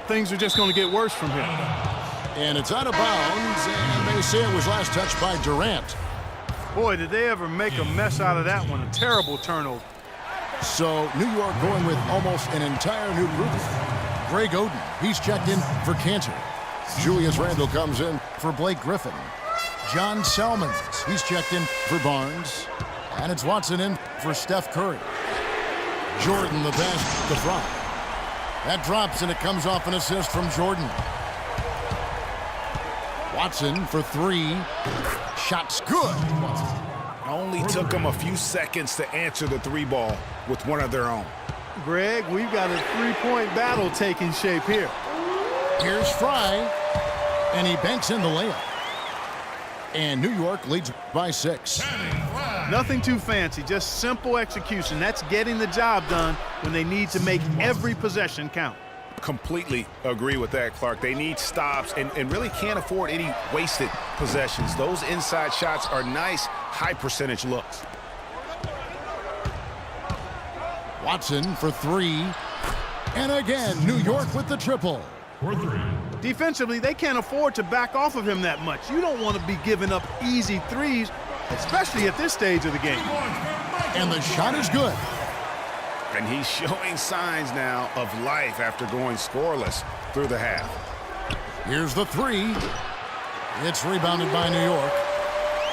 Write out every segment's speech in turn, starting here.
things are just going to get worse from here. And it's out of bounds, and they say it was last touched by Durant. Boy, did they ever make a mess out of that one. A terrible turnover. So New York going with almost an entire new group. Greg Oden, he's checked in for Cantor. Julius Randle comes in for Blake Griffin. John Salmons, he's checked in for Barnes. And it's Watson in for Steph Curry. Jordan the pass to front. That drops and it comes off an assist from Jordan. Watson for three. Shot's good. Only took them a few seconds to answer the three ball with one of their own. Greg, we've got a three-point battle taking shape here. Here's Fry, and he banks in the layup. And New York leads by 6. Nothing too fancy, just simple execution. That's getting the job done when they need to make every possession count. Completely agree with that, Clark. They need stops and really can't afford any wasted possessions. Those inside shots are nice, high-percentage looks. Watson for three. And again, New York with the triple. Defensively, they can't afford to back off of him that much. You don't want to be giving up easy threes, especially at this stage of the game. And the shot is good. And he's showing signs now of life after going scoreless through the half. Here's the three. It's rebounded by New York.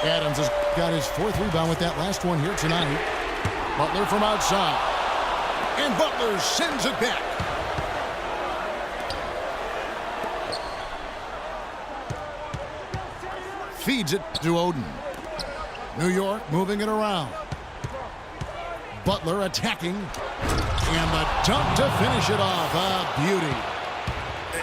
Adams has got his 4th rebound with that last one here tonight. Butler from outside. And Butler sends it back. Feeds it to Oden. New York moving it around. Butler attacking. And the dunk to finish it off. A beauty.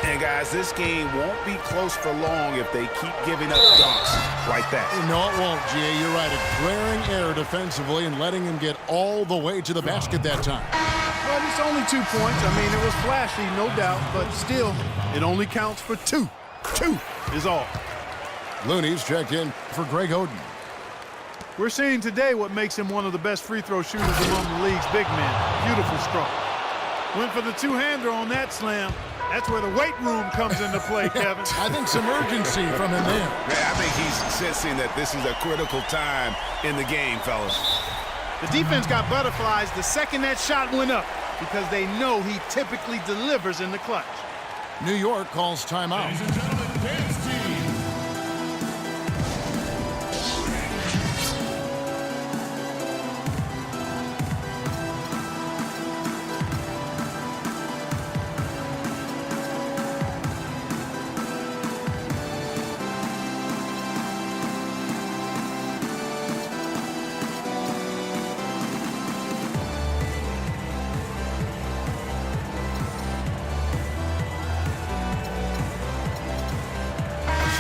And guys, this game won't be close for long if they keep giving up dunks like that. No, it won't, Jay. You're right. A glaring error defensively and letting him get all the way to the basket that time. Well, it's only 2 points. I mean, it was flashy, no doubt, but still, it only counts for 2. 2 is all. Looney's checked in for Greg Oden. We're seeing today what makes him one of the best free throw shooters among the league's big men. Beautiful stroke. Went for the two-hander on that slam. That's where the weight room comes into play, Kevin. I think some urgency from him there. Yeah, I think he's sensing that this is a critical time in the game, fellas. The defense got butterflies the second that shot went up because they know he typically delivers in the clutch. New York calls timeout. Ladies and gentlemen, dance team.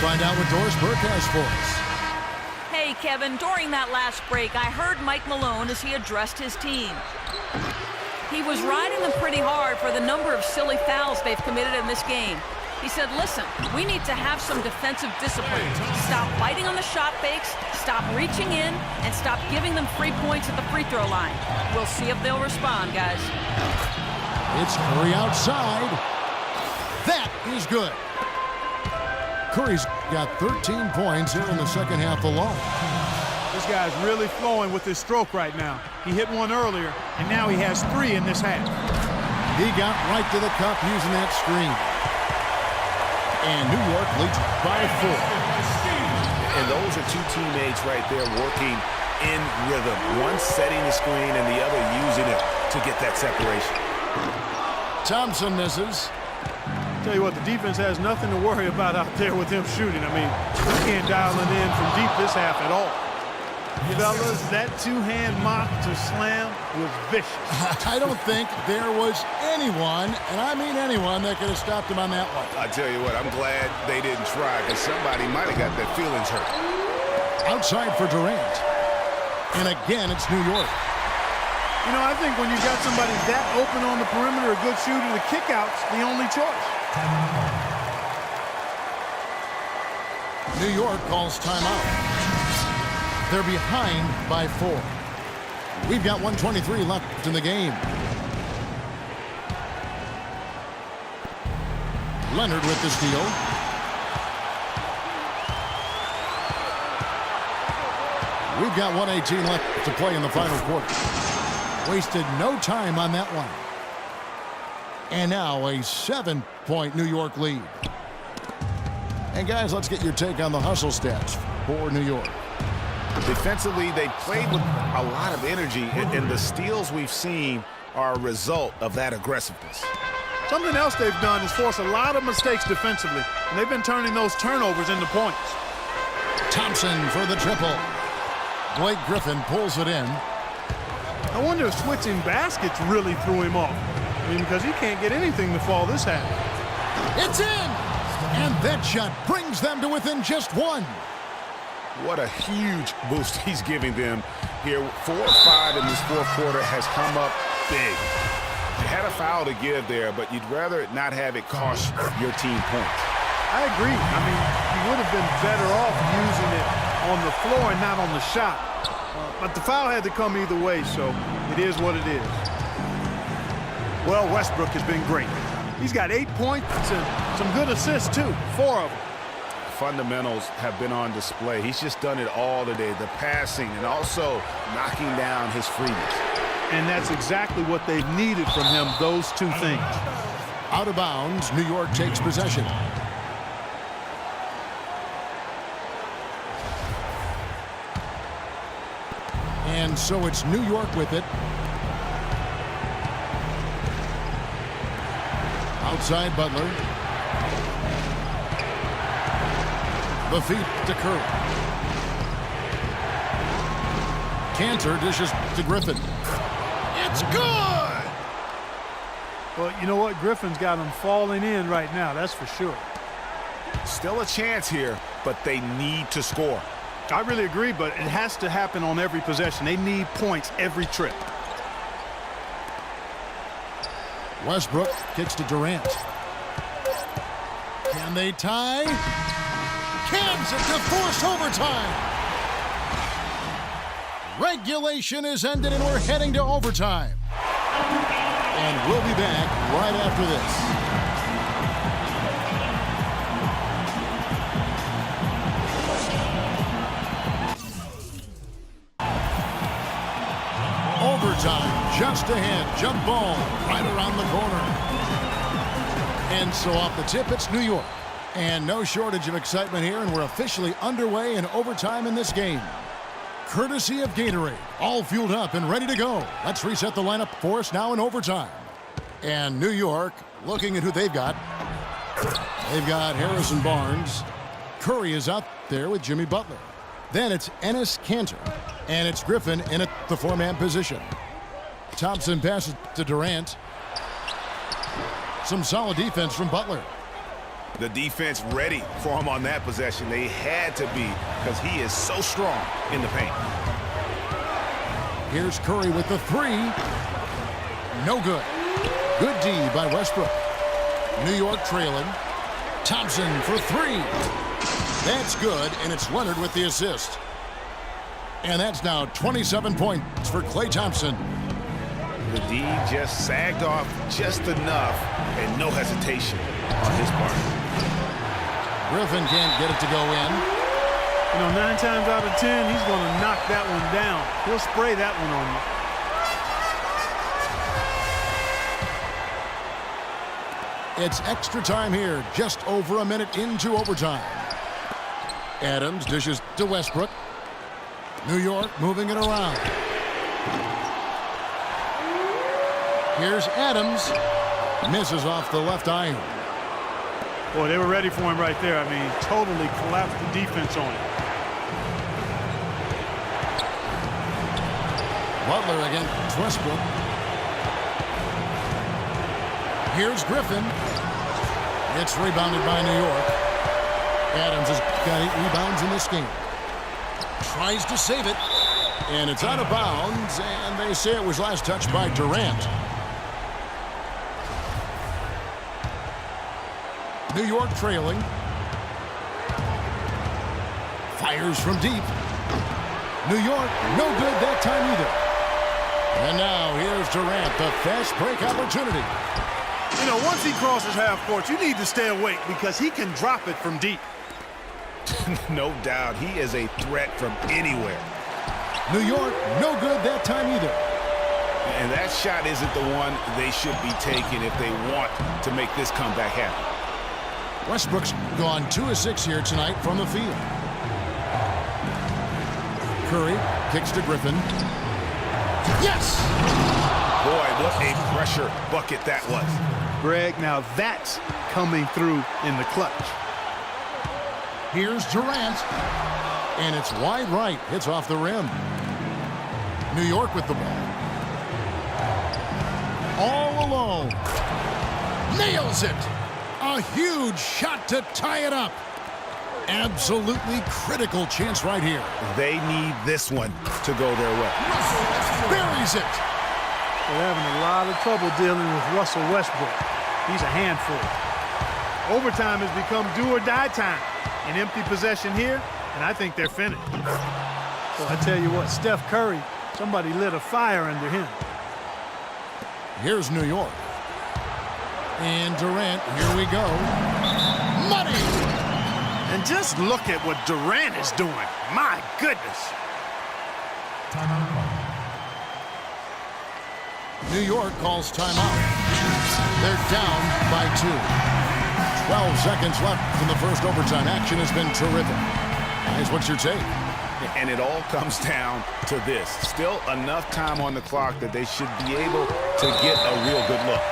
Find out what Doris Burke has for us. Hey, Kevin, during that last break, I heard Mike Malone as he addressed his team. He was riding them pretty hard for the number of silly fouls they've committed in this game. He said, listen, we need to have some defensive discipline. Stop biting on the shot fakes, stop reaching in, and stop giving them free points at the free throw line. We'll see if they'll respond, guys. It's Curry outside. That is good. Curry's got 13 points here in the second half alone. This guy's really flowing with his stroke right now. He hit one earlier, and now he has 3 in this half. He got right to the cup using that screen. And New York leads by 4. And those are two teammates right there working in rhythm. One setting the screen and the other using it to get that separation. Thompson misses. Tell you what, the defense has nothing to worry about out there with him shooting. I mean, he can't dial it in from deep this half at all. Fellas, that two-hand mock to slam was vicious. I don't think there was anyone, and I mean anyone, that could have stopped him on that one. I tell you what, I'm glad they didn't try because somebody might have got their feelings hurt. Outside for Durant. And again, it's New York. You know, I think when you got somebody that open on the perimeter, a good shooter, the kick-out's the only choice. New York calls timeout. They're behind by 4. We've got 1:23 left in the game. Leonard with the steal. We've got 1:18 left to play in the final quarter. Wasted no time on that one. And now a 7-point New York lead. And guys, let's get your take on the hustle stats for New York. Defensively, they played with a lot of energy, and the steals we've seen are a result of that aggressiveness. Something else they've done is force a lot of mistakes defensively, and they've been turning those turnovers into points. Thompson for the triple. Blake Griffin pulls it in. I wonder if switching baskets really threw him off. I mean, because he can't get anything to fall this half. It's in! And that shot brings them to within just one. What a huge boost he's giving them here. 4 or 5 in this fourth quarter has come up big. You had a foul to give there, but you'd rather not have it cost your team points. I agree. I mean, he would have been better off using it on the floor and not on the shot. But the foul had to come either way, so it is what it is. Well, Westbrook has been great. He's got 8 points and some good assists, too. 4 of them. Fundamentals have been on display. He's just done it all today. The passing and also knocking down his freebies. And that's exactly what they've needed from him, those two things. Out of bounds, New York takes possession. And so it's New York with it. Outside Butler. The feed to Curry. Cantor dishes to Griffin. It's good! Well, you know what? Griffin's got him falling in right now, that's for sure. Still a chance here, but they need to score. I really agree, but it has to happen on every possession. They need points every trip. Westbrook kicks to Durant. Can they tie? Cans it to force overtime. Regulation is ended and we're heading to overtime. And we'll be back right after this. Overtime just ahead. Jump ball right around the corner. And so off the tip, it's New York. And no shortage of excitement here, and we're officially underway in overtime in this game. Courtesy of Gatorade, all fueled up and ready to go. Let's reset the lineup for us now in overtime. And New York, looking at who they've got. They've got Harrison Barnes. Curry is out there with Jimmy Butler. Then it's Enes Kanter. And it's Griffin in at the 4-man position. Thompson passes to Durant. Some solid defense from Butler. The defense ready for him on that possession. They had to be because he is so strong in the paint. Here's Curry with the 3. No good. Good D by Westbrook. New York trailing. Thompson for 3. That's good, and it's Leonard with the assist. And that's now 27 points for Klay Thompson. The D just sagged off just enough and no hesitation on his part. Griffin can't get it to go in. You know, 9 times out of 10, he's going to knock that one down. He'll spray that one on you. It's extra time here, just over a minute into overtime. Adams dishes to Westbrook. New York moving it around. Here's Adams. Misses off the left iron. Boy, they were ready for him right there. I mean, totally collapsed the defense on him. Butler against Westbrook. Here's Griffin. It's rebounded by New York. Adams has got 8 rebounds in this game. Tries to save it. And it's out of bounds, and they say it was last touched by Durant. New York trailing. Fires from deep. New York, no good that time either. And now here's Durant, the fast break opportunity. You know, once he crosses half court, you need to stay awake because he can drop it from deep. No doubt. He is a threat from anywhere. New York, no good that time either. And that shot isn't the one they should be taking if they want to make this comeback happen. Westbrook's gone 2 of 6 here tonight from the field. Curry kicks to Griffin. Yes! Boy, what a pressure bucket that was. Greg, now that's coming through in the clutch. Here's Durant. And it's wide right. It's off the rim. New York with the ball. All alone. Nails it. A huge shot to tie it up. Absolutely critical chance right here. They need this one to go their way. Buries it. They're having a lot of trouble dealing with Russell Westbrook. He's a handful. Overtime has become do or die time. An empty possession here, and I think they're finished. So I tell you what, Steph Curry, somebody lit a fire under him. Here's New York. And Durant, here we go. Money! And just look at what Durant is doing. My goodness. New York calls timeout. They're down by 2. 12 seconds left in the first overtime. Action has been terrific. Guys, what's your take? And it all comes down to this. Still enough time on the clock that they should be able to get a real good look.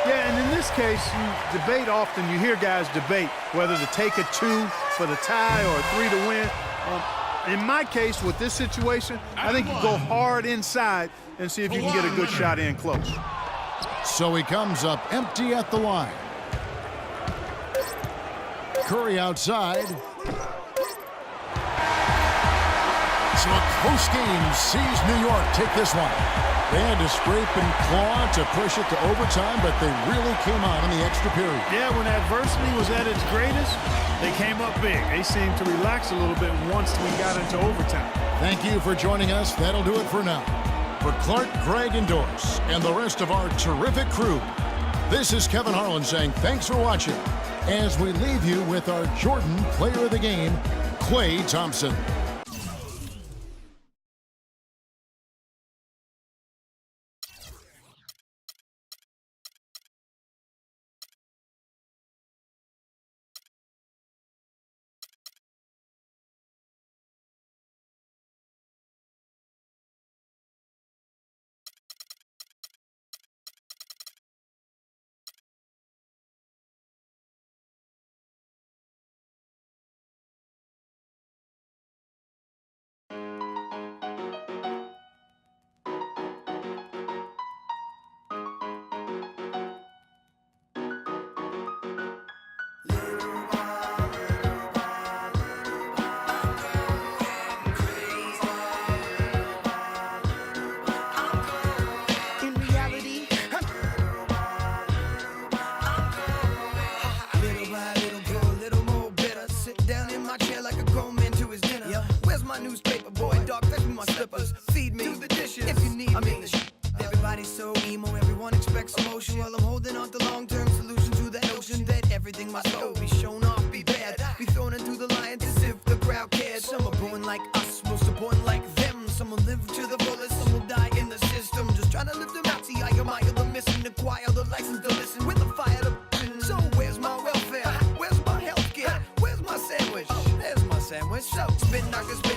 Yeah, and in this case, you debate often. You hear guys debate whether to take a 2 for the tie or a 3 to win. In my case, with this situation, I think you go hard inside and see if you can get a good shot in close. So he comes up empty at the line. Curry outside. So a close game sees New York take this one. They had to scrape and claw to push it to overtime, but they really came on in the extra period. Yeah, when adversity was at its greatest, they came up big. They seemed to relax a little bit once we got into overtime. Thank you for joining us. That'll do it for now. For Clark, Greg, and Doris, and the rest of our terrific crew, this is Kevin Harlan saying thanks for watching as we leave you with our Jordan Player of the Game, Klay Thompson. Spin knockers.